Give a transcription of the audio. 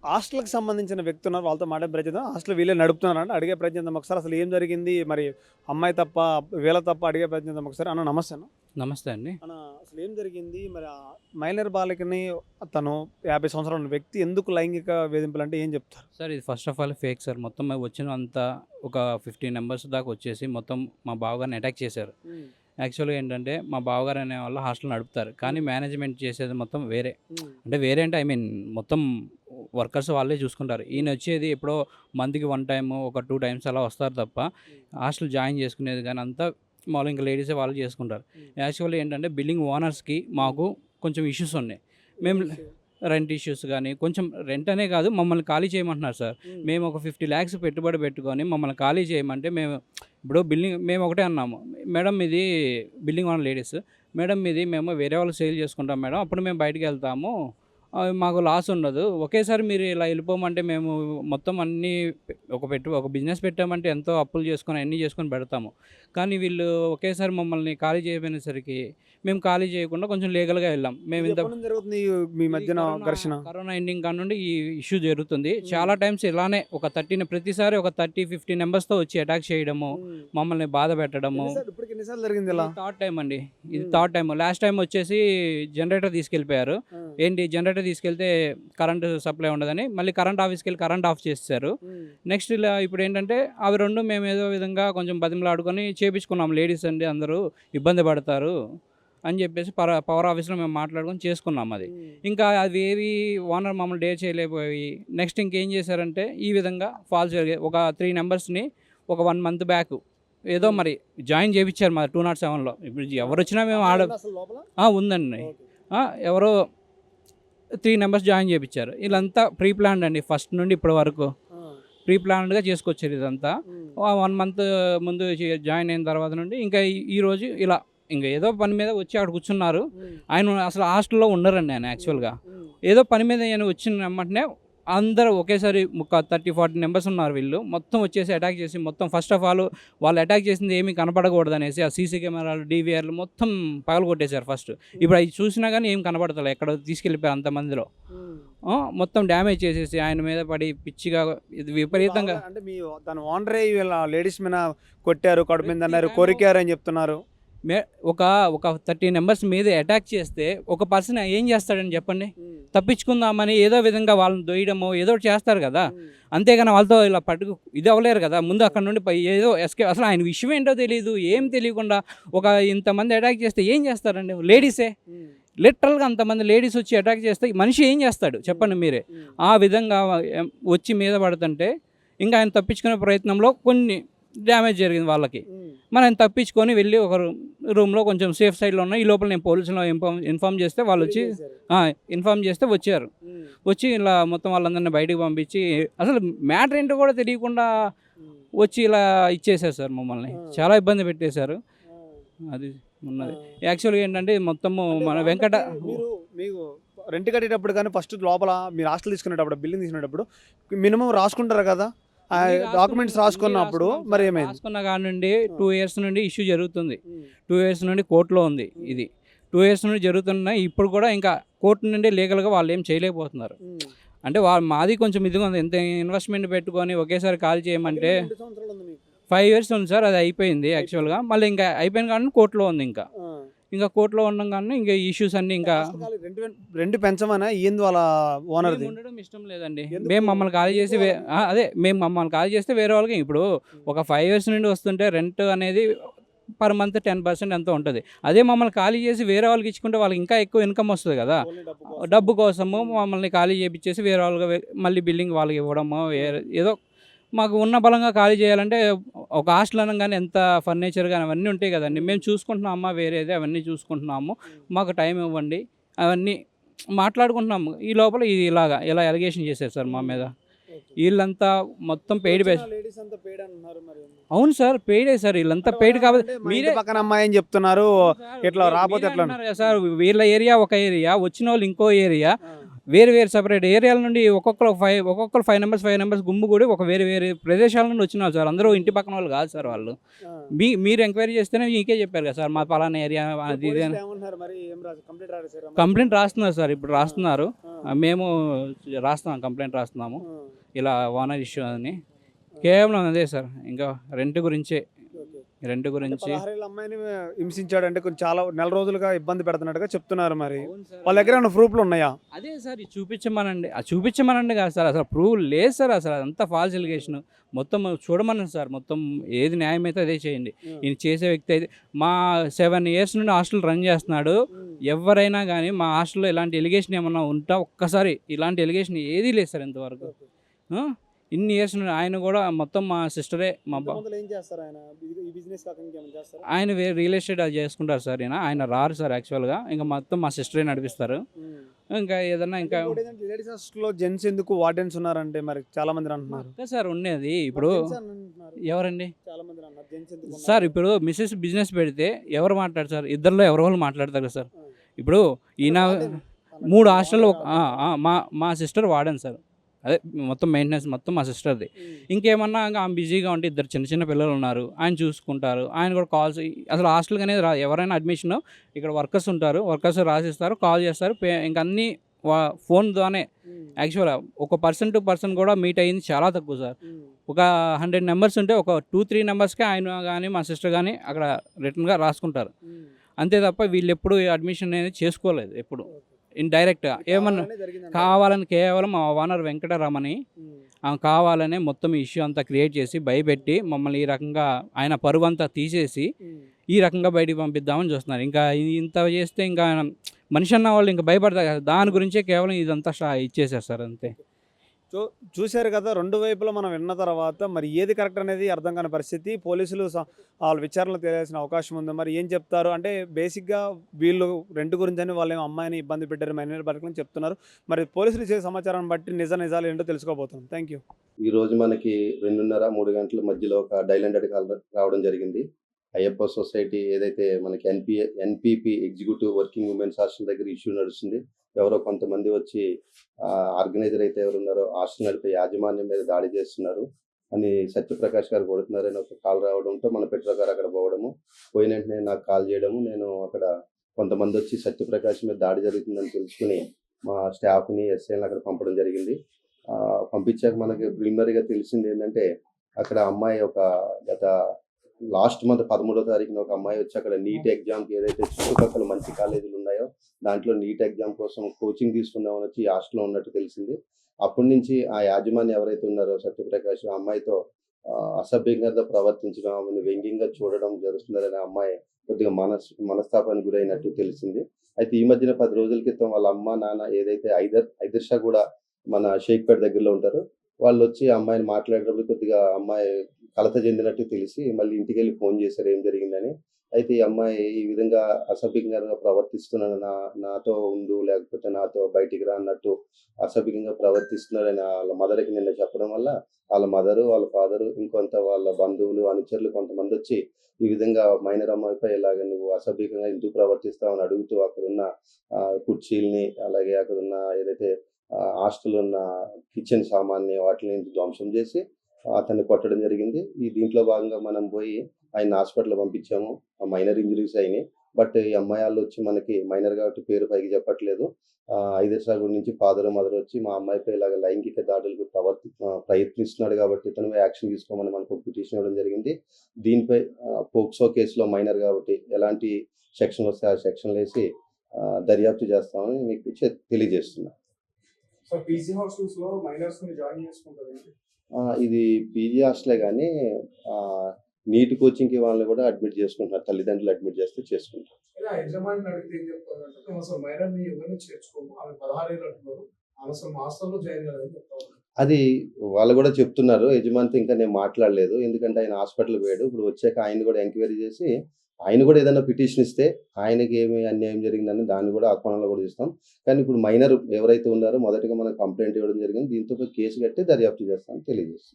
హాస్టల్‌కి సంబంధించిన వ్యక్తి ఉన్నారు. వాళ్ళతో మాట్లాడే ప్రయత్నం హాస్టల్ వీళ్ళే నడుపుతున్నారంట. అడిగే ప్రయత్నం చేద్దాం ఒకసారి. అసలు ఏం జరిగింది? మరి అమ్మాయి తప్ప, వీళ్ళ తప్ప అడిగే ప్రయత్నం చేద్దాం ఒకసారి. అన్న నమస్తే అన్న. నమస్తే అండి. అన్న అసలు ఏం జరిగింది? మరి మైనర్ బాలికని తను 50 సంవత్సరాల ఉన్న వ్యక్తి ఎందుకు లైంగిక వేధింపులంటే ఏం చెప్తారు? సార్ ఇది first of all fake sir. మొత్తం వచ్చినంతా ఒక 15 మెంబర్స్ దాకా వచ్చేసి మొత్తం మా బావగారిని అటాక్ చేశారు. యాక్చువల్‌గా ఏంటంటే మా బావగారు అనేవాళ్ళు హాస్టల్ నడుపుతారు. కానీ మేనేజ్మెంట్ చేసేది మొత్తం వేరే. అంటే వేరే అంటే ఐ మీన్ మొత్తం వర్కర్స్ వాళ్ళే చూసుకుంటారు. ఈయన వచ్చేది ఎప్పుడో మంత్‌కి 1 టైము, ఒక 2 టైమ్స్ అలా వస్తారు తప్ప హాస్టల్ జాయిన్ చేసుకునేది కానీ అంతా మామూలుగా ఇంకా లేడీసే వాళ్ళు చేసుకుంటారు. యాక్చువల్లీ ఏంటంటే బిల్డింగ్ ఓనర్స్‌కి మాకు కొంచెం ఇష్యూస్ ఉన్నాయి. మేము రెంట్ ఇష్యూస్ కానీ కొంచెం రెంట్ అనే కాదు మమ్మల్ని ఖాళీ చేయమంటున్నారు సార్. మేము ఒక 50 lakhs పెట్టుబడి పెట్టుకొని మమ్మల్ని ఖాళీ చేయమంటే ఇప్పుడు బిల్డింగ్ మేము ఒకటే అన్నాము, మేడం ఇది బిల్డింగ్ ఓనర్ లేడీస్, మేడం ఇది మేము వేరే వాళ్ళకి సేల్ చేసుకుంటాం మేడం, అప్పుడు మేము బయటికి వెళ్తాము, మాకు లాస్ ఉండదు, ఒకేసారి మీరు ఇలా వెళ్ళిపోమంటే మేము మొత్తం అన్నీ ఒక బిజినెస్ పెట్టామంటే ఎంతో అప్పులు చేసుకొని అన్నీ చేసుకొని పెడతాము, కానీ వీళ్ళు ఒకేసారి మమ్మల్ని ఖాళీ చేయపోయినసరికి మేము ఖాళీ చేయకుండా కొంచెం లీగల్గా వెళ్ళాం. మేము ఇంత జరుగుతుంది మీ మధ్యన ఘర్షణ. కరోనా ఎండింగ్ కాడ నుండి ఈ ఇష్యూ జరుగుతుంది. చాలా టైమ్స్ ఇలానే ప్రతిసారి ఒక 30-50 మెంబర్స్తో వచ్చి అటాక్ చేయడము, మమ్మల్ని బాధ పెట్టడము. జరిగింది ఇలా థర్డ్ టైం అండి, ఇది థర్డ్ టైం. లాస్ట్ టైం వచ్చేసి జనరేటర్ తీసుకెళ్ళిపోయారు. ఏంటి జనరేటర్ తీసుకెళ్తే కరెంట్ సప్లై ఉండదని మళ్ళీ కరెంట్ ఆఫీస్కి వెళ్ళి కరెంట్ ఆఫ్ చేస్తారు. నెక్స్ట్ ఇలా ఇప్పుడు ఏంటంటే అవి రెండు మేము ఏదో విధంగా కొంచెం బతిమలాడుకొని చేపించుకున్నాం. లేడీస్ అండి అందరూ ఇబ్బంది పడతారు అని చెప్పేసి పవర్ ఆఫీస్లో మేము మాట్లాడుకొని చేసుకున్నాం. అది ఇంకా అది ఏవి ఓనర్ మమ్మల్ని డేర్ చేయలేకపోయి నెక్స్ట్ ఇంకేం చేశారంటే ఈ విధంగా ఫాల్స్ జరిగాయి. ఒక 3 మెంబర్స్ని ఒక 1 month బ్యాక్ ఏదో మరి జాయిన్ చేయించారు మా 207లో. ఇప్పుడు ఎవరు వచ్చినా మేము ఉందండి, ఎవరో 3 members జాయిన్ చేయించారు. వీళ్ళంతా ప్రీ ప్లాన్డ్ అండి, ఫస్ట్ నుండి ఇప్పటి వరకు ప్రీ ప్లాన్డ్గా చేసుకొచ్చారు. ఇదంతా 1 month ముందు జాయిన్ అయిన తర్వాత నుండి ఇంకా ఈరోజు ఇలా ఇంకా ఏదో పని మీద వచ్చి అక్కడ కూర్చున్నారు. ఆయన అసలు హాస్టల్లో ఉండరండి. ఆయన యాక్చువల్గా ఏదో పని మీద ఆయన వచ్చిన వెంటనే అందరూ ఒకేసారి 30-40 members ఉన్నారు. వీళ్ళు మొత్తం వచ్చేసి అటాక్ చేసి మొత్తం ఫస్ట్ ఆఫ్ ఆల్ వాళ్ళు అటాక్ చేసింది ఏమీ కనపడకూడదు అనేసి ఆ సీసీ కెమెరాలు DVRలు మొత్తం పగలగొట్టేశారు ఫస్ట్. ఇప్పుడు అవి చూసినా కానీ ఏం కనపడతలే, ఎక్కడ తీసుకెళ్ళిపోయారు అంతమందిలో. మొత్తం డ్యామేజ్ చేసేసి ఆయన మీద పడి పిచ్చిగా ఇది విపరీతంగా. అంటే మీ తన ఓనరే వీళ్ళ లేడీస్ మీద కొట్టారు, కడుపు మీద అన్నారు, కొరికారు అని చెప్తున్నారు. ఒక 30 members మీద అటాక్ చేస్తే ఒక పర్సన్ ఏం చేస్తాడని చెప్పండి? తప్పించుకుందామని ఏదో విధంగా వాళ్ళని దొయ్యడమో ఏదో చేస్తారు కదా, అంతేగాని వాళ్ళతో ఇలా ఇది అవ్వలేరు కదా. ముందు అక్కడ నుండి ఏదో అసలు ఆయన విషయం ఏంటో తెలియదు, ఏం తెలియకుండా ఇంతమంది అటాక్ చేస్తే ఏం చేస్తారండి? లేడీసే లిటరల్గా అంతమంది లేడీస్ వచ్చి అటాక్ చేస్తే మనిషి ఏం చేస్తాడు చెప్పండి మీరే? ఆ విధంగా వచ్చి మీద పడుతుంటే ఇంకా ఆయన తప్పించుకునే ప్రయత్నంలో కొన్ని డ్యామేజ్ జరిగింది వాళ్ళకి. మనం తప్పించుకొని వెళ్ళి ఒక రూమ్లో కొంచెం సేఫ్ సైడ్లో ఉన్న ఈ లోపల నేను పోలీసులో ఇన్ఫామ్ చేస్తే వాళ్ళు వచ్చి ఇన్ఫామ్ చేస్తే వచ్చారు. వచ్చి ఇలా మొత్తం వాళ్ళందరినీ బయటకు పంపించి అసలు మ్యాటర్ ఏంటో కూడా తెలియకుండా వచ్చి ఇలా ఇచ్చేసారు సార్. మమ్మల్ని చాలా ఇబ్బంది పెట్టేశారు. అది ఉన్నది. యాక్చువల్గా ఏంటంటే మొత్తము మన వెంకట మీకు రెంట్ కట్టేటప్పుడు కానీ ఫస్ట్ లోపల మీరు హాస్టల్ తీసుకునేటప్పుడు బిల్డింగ్ తీసుకునేటప్పుడు మినిమం రాసుకుంటారు కదా డాక్యుమెంట్స్ రాసుకున్నప్పుడు, మరి ఏమైంది? రాసుకున్న కాడ నుండి 2 years నుండి ఇష్యూ జరుగుతుంది. 2 years నుండి కోర్టులో ఉంది. ఇది 2 years నుండి జరుగుతున్నాయి. ఇప్పుడు కూడా ఇంకా కోర్టు నుండి లీగల్గా వాళ్ళు ఏం చేయలేకపోతున్నారు. అంటే మాది కొంచెం ఇదిగా ఉంది. ఎంత ఇన్వెస్ట్మెంట్ పెట్టుకొని ఒకేసారి కాల్ చేయమంటే 5 years ఉంది సార్. అది అయిపోయింది యాక్చువల్గా. మళ్ళీ ఇంకా అయిపోయిన కానీ కోర్టులో ఉంది. ఇంకా కోర్టులో ఉండడం కానీ ఇంకా ఇష్యూస్ అన్నీ ఇంకా రెండు పెంచమనా ఏంది వాళ్ళ ఓనర్ ఉండడం ఇష్టం లేదండి. మేము మమ్మల్ని ఖాళీ చేసి మమ్మల్ని ఖాళీ చేస్తే వేరే వాళ్ళకి ఇప్పుడు ఒక 5 years నుండి వస్తుంటే రెంట్ అనేది పర్ మంత్ 10% ఎంతో ఉంటుంది. అదే మమ్మల్ని ఖాళీ చేసి వేరే వాళ్ళకి ఇచ్చుకుంటే వాళ్ళకి ఇంకా ఎక్కువ ఇన్కమ్ వస్తుంది కదా. డబ్బు కోసము మమ్మల్ని ఖాళీ చేయించేసి వేరే వాళ్ళకి మళ్ళీ బిల్డింగ్ వాళ్ళకి ఇవ్వడము, ఏదో మాకు ఉన్న బలంగా ఖాళీ చేయాలంటే ఒక హాస్టల్ అనగానే ఎంత ఫర్నిచర్ కానీ అవన్నీ ఉంటాయి కదండి. మేము చూసుకుంటున్నామా వేరేది, అవన్నీ చూసుకుంటున్నాము, మాకు టైం ఇవ్వండి, అవన్నీ మాట్లాడుకుంటున్నాము. ఈ లోపల ఇది ఇలా ఎలిగేషన్ చేశారు సార్ మా మీద. వీళ్ళంతా మొత్తం పెయిడ్ బేస్. అవును సార్, పెయిడే సార్. వీళ్ళంతా పెయిడ్ కాబట్టి మీరే పక్కన అమ్మాయి అని చెప్తున్నారు. ఇట్లా రాబోతే ఎట్లా సార్? వీళ్ళ ఏరియా ఒక ఏరియా, వచ్చిన వాళ్ళు ఇంకో ఏరియా. వేరు వేరు సపరేట్ ఏరియాల నుండి ఒక్కొక్కరు 5 మెంబర్స్ గుంపు కూడి ఒక వేరే వేరే ప్రదేశాల నుండి వచ్చినారు సార్. అందరూ ఇంటి పక్కన వాళ్ళు కాదు సార్ వాళ్ళు. మీరు ఎంక్వైరీ చేస్తేనే మీకే చెప్పారు కదా సార్ మా పలానా ఏరియా అది ఇది అని. కంప్లైంట్ రాస్తున్నారు సార్, ఇప్పుడు రాస్తున్నారు. మేము రాస్తున్నాం, కంప్లైంట్ రాస్తున్నాము ఇలా ఓనర్ ఇష్యూ అని. కేవలం అదే సార్, ఇంకా రెంట్ గురించే. రెంట్ గురించి 16 ఏళ్ళ అమ్మాయిని హింసించాడంటే కొంచెం చాలా నెల రోజులుగా ఇబ్బంది పెడుతున్నట్టుగా చెప్తున్నారు. మరి వాళ్ళ దగ్గర ఏమైనా ప్రూఫ్లు ఉన్నాయా? అదే సార్, ఇది చూపించమనండి కాదు సార్, అసలు ప్రూవ్ లేదు సార్. అసలు అదంతా ఫాల్స్ ఎలిగేషన్. మొత్తం చూడమనండి సార్, మొత్తం ఏది న్యాయం అయితే అదే చేయండి. ఈయన చేసే వ్యక్తి అయితే మా 7 years నుండి హాస్టల్ రన్ చేస్తున్నాడు. ఎవరైనా కానీ మా హాస్టల్లో ఇలాంటి ఎలిగేషన్ ఏమన్నా ఉంటా ఒక్కసారి ఇలాంటి ఎలిగేషన్ ఏదీ లేదు సార్ ఇంతవరకు. ఇన్ని ఇయర్స్ నుండి ఆయన కూడా మొత్తం మా సిస్టరే ఆయన వేరే రియల్ ఎస్టేట్ అది చేసుకుంటారు సార్. ఆయన రారు సార్ యాక్చువల్గా, ఇంకా మొత్తం మా సిస్టరే నడిపిస్తారు. ఇంకా ఏదన్నా ఇంకా లేడీస్ హాస్టల్లో జెంట్స్ ఎందుకు వార్డెన్స్ ఉన్నారంటే మరి చాలా మంది అంటున్నారు సార్ ఉండేది. ఇప్పుడు ఎవరండి సార్, ఇప్పుడు మిస్సెస్ బిజినెస్ పెడితే ఎవరు మాట్లాడతారు సార్? ఇద్దరిలో ఎవరో వాళ్ళు మాట్లాడతారు కదా సార్. ఇప్పుడు ఈయన 3 హాస్టల్లో మా సిస్టర్ వార్డెన్ సార్, అదే మొత్తం మెయింటెనెన్స్ మొత్తం మా సిస్టర్ది. ఇంకేమన్నా ఇంకా ఆమె బిజీగా ఉంటే ఇద్దరు చిన్న చిన్న పిల్లలు ఉన్నారు, ఆయన చూసుకుంటారు. ఆయన కూడా కాల్స్ అసలు హాస్టల్కి అనేది ఎవరైనా అడ్మిషన్ ఇక్కడ వర్కర్స్ ఉంటారు, వర్కర్స్ రాసిస్తారు, కాల్ చేస్తారు. ఇంకా అన్నీ ఫోన్ ద్వారానే. యాక్చువల్గా ఒక పర్సన్ టు పర్సన్ కూడా మీట్ అయ్యింది చాలా తక్కువ సార్. ఒక 100 members ఉంటే ఒక 2-3 నెంబర్స్కే ఆయన కానీ మా సిస్టర్ కానీ అక్కడ రిటర్న్గా రాసుకుంటారు. అంతే తప్ప వీళ్ళు ఎప్పుడు అడ్మిషన్ అనేది చేసుకోలేదు ఎప్పుడు. ఇండైరెక్ట్గా ఏమన్నా కావాలని కేవలం మా ఓనర్ వెంకటరామని ఆమె కావాలనే మొత్తం ఈ ఇష్యూ అంతా క్రియేట్ చేసి భయపెట్టి మమ్మల్ని ఈ రకంగా ఆయన పరువు అంతా తీసేసి ఈ రకంగా బయటికి పంపిద్దామని చూస్తున్నారు. ఇంకా ఇంత చేస్తే ఇంకా మనిషి అన్న వాళ్ళు ఇంకా భయపడతారు కదా, దాని గురించే కేవలం ఇదంతా ఇచ్చేసారు సార్ అంతే. చూశారు కదా, రెండు వైపులా మనం విన్న తర్వాత మరి ఏది కరెక్ట్ అనేది అర్థం కాని పరిస్థితి. పోలీసులు వాళ్ళ విచారణలో తెలియాల్సిన అవకాశం ఉంది. మరి ఏం చెప్తారు అంటే బేసిక్గా వీళ్ళు రెంట్ గురించి అని వాళ్ళు అమ్మాయిని ఇబ్బంది పెట్టారు, మైనర్ బతకని చెప్తున్నారు. మరి పోలీసులు ఇచ్చే సమాచారాన్ని బట్టి నిజాలు ఏంటో తెలుసుకోబోతున్నాం. Thank you. ఈరోజు మనకి 2:30-3 గంటల మధ్యలో ఒక డైల్ 100 కాల్ రావడం జరిగింది. అయ్యప్ప సొసైటీ ఏదైతే మనకి NPP executive working women's hostel దగ్గర ఇష్యూ నడుస్తుంది. ఎవరో కొంతమంది వచ్చి ఆర్గనైజర్ అయితే ఎవరున్నారో హాస్టల్ నడిపే యాజమాన్యం మీద దాడి చేస్తున్నారు అని సత్యప్రకాష్ గారు కొడుతున్నారని ఒక కాల్ రావడంతో మన పెట్రో గారు అక్కడ పోవడము, పోయిన వెంటనే నాకు కాల్ చేయడము, నేను అక్కడ కొంతమంది వచ్చి సత్యప్రకాష్ మీద దాడి జరుగుతుందని తెలుసుకుని మా స్టాఫ్ని ఎస్ఐని అక్కడ పంపడం జరిగింది. పంపించాక మనకి ప్రిలిమినరీగా తెలిసింది ఏంటంటే అక్కడ అమ్మాయి ఒక గత లాస్ట్ మంత్ 13వ తారీఖున ఒక అమ్మాయి వచ్చి అక్కడ నీట్ ఎగ్జామ్కి ఏదైతే చుట్టుపక్కల మంచి కాలేజీలు ఉన్నాయో దాంట్లో నీట్ ఎగ్జామ్ కోసం కోచింగ్ తీసుకుందామని వచ్చి హాస్టల్లో ఉన్నట్టు తెలిసింది. అప్పటి నుంచి ఆ యాజమాన్యం ఎవరైతే ఉన్నారో సత్యప్రకాష్ ఆ అమ్మాయితో అసభ్యంగా ప్రవర్తించడం, ఆమెను వ్యంగ్యంగా చూడడం జరుగుతుందని అమ్మాయి కొద్దిగా మనస్తాపానికి గురైనట్టు తెలిసింది. అయితే ఈ మధ్యన 10 రోజుల క్రితం వాళ్ళ అమ్మ నాన్న ఏదైతే ఐదర్ షా కూడా మన షేక్పేట దగ్గరలో ఉంటారు, వాళ్ళు వచ్చి ఆ అమ్మాయిని మాట్లాడేటప్పుడు కొద్దిగా అమ్మాయి కలత చెందినట్టు తెలిసి మళ్ళీ ఇంటికి వెళ్ళి ఫోన్ చేశారు ఏం జరిగిందని. అయితే ఈ అమ్మాయి ఈ విధంగా అసభ్యంగా ప్రవర్తిస్తున్నాను, నాతో ఉండు లేకపోతే నాతో బయటికి రా అన్నట్టు అసభ్యంగా ప్రవర్తిస్తున్నారని వాళ్ళ మదర్కి నిన్న చెప్పడం వల్ల వాళ్ళ మదరు, వాళ్ళ ఫాదరు, ఇంకొంత వాళ్ళ బంధువులు, అనుచరులు కొంతమంది వచ్చి ఈ విధంగా మైనర్ అమ్మాయిపై ఇలాగ నువ్వు అసభ్యంగా ఎందుకు ప్రవర్తిస్తావు అని అడుగుతూ అక్కడున్న కుర్చీల్ని అలాగే అక్కడున్న ఏదైతే హాస్టల్ ఉన్న కిచెన్ సామాన్ని వాటిని ధ్వంసం చేసి అతన్ని కొట్టడం జరిగింది. దీంట్లో భాగంగా మనం పోయి ఆయన హాస్పిటల్ పంపించాము. మైనర్ ఇంజరీస్ అయినాయి. బట్ ఈ అమ్మాయి వాళ్ళు వచ్చి మనకి మైనర్ కాబట్టి పేరు పైకి చెప్పట్లేదు. ఐదర్సాగూడ నుంచి ఫాదర్ మదర్ వచ్చి మా అమ్మాయిపై ఇలాగ లైంగిక దాడులకు ప్రయత్నిస్తున్నాడు కాబట్టి ఇతను యాక్షన్ తీసుకోమని మనకు పిటిషన్ ఇవ్వడం జరిగింది. దీనిపై పోక్సో కేసులో మైనర్ కాబట్టి ఎలాంటి సెక్షన్ వస్తే ఆ సెక్షన్ వేసి దర్యాప్తు చేస్తామని మీకు తెలియజేస్తున్నా. ఇది పీజీ హాస్టలే కానీ నీట్ కోచింగ్కి వాళ్ళని కూడా అడ్మిట్ చేసుకుంటున్నారు. తల్లిదండ్రులు అడ్మిట్ చేస్తే చేసుకుంటారు. అది వాళ్ళు కూడా చెప్తున్నారు. యజమానితో ఇంకా నేను మాట్లాడలేదు, ఎందుకంటే ఆయన హాస్పిటల్ పోయాడు. ఇప్పుడు వచ్చాక ఆయన కూడా ఎంక్వైరీ చేసి ఆయన కూడా ఏదైనా పిటిషన్ ఇస్తే ఆయనకి ఏమి అన్యాయం జరిగిందని దాన్ని కూడా ఆ కోణంలో కూడా ఇస్తాం. కానీ ఇప్పుడు మైనర్ ఎవరైతే ఉన్నారో మొదటిగా మనకు కంప్లైంట్ ఇవ్వడం జరిగింది. దీంతో కేసు కట్టి దర్యాప్తు చేస్తామని తెలియజేస్తాం.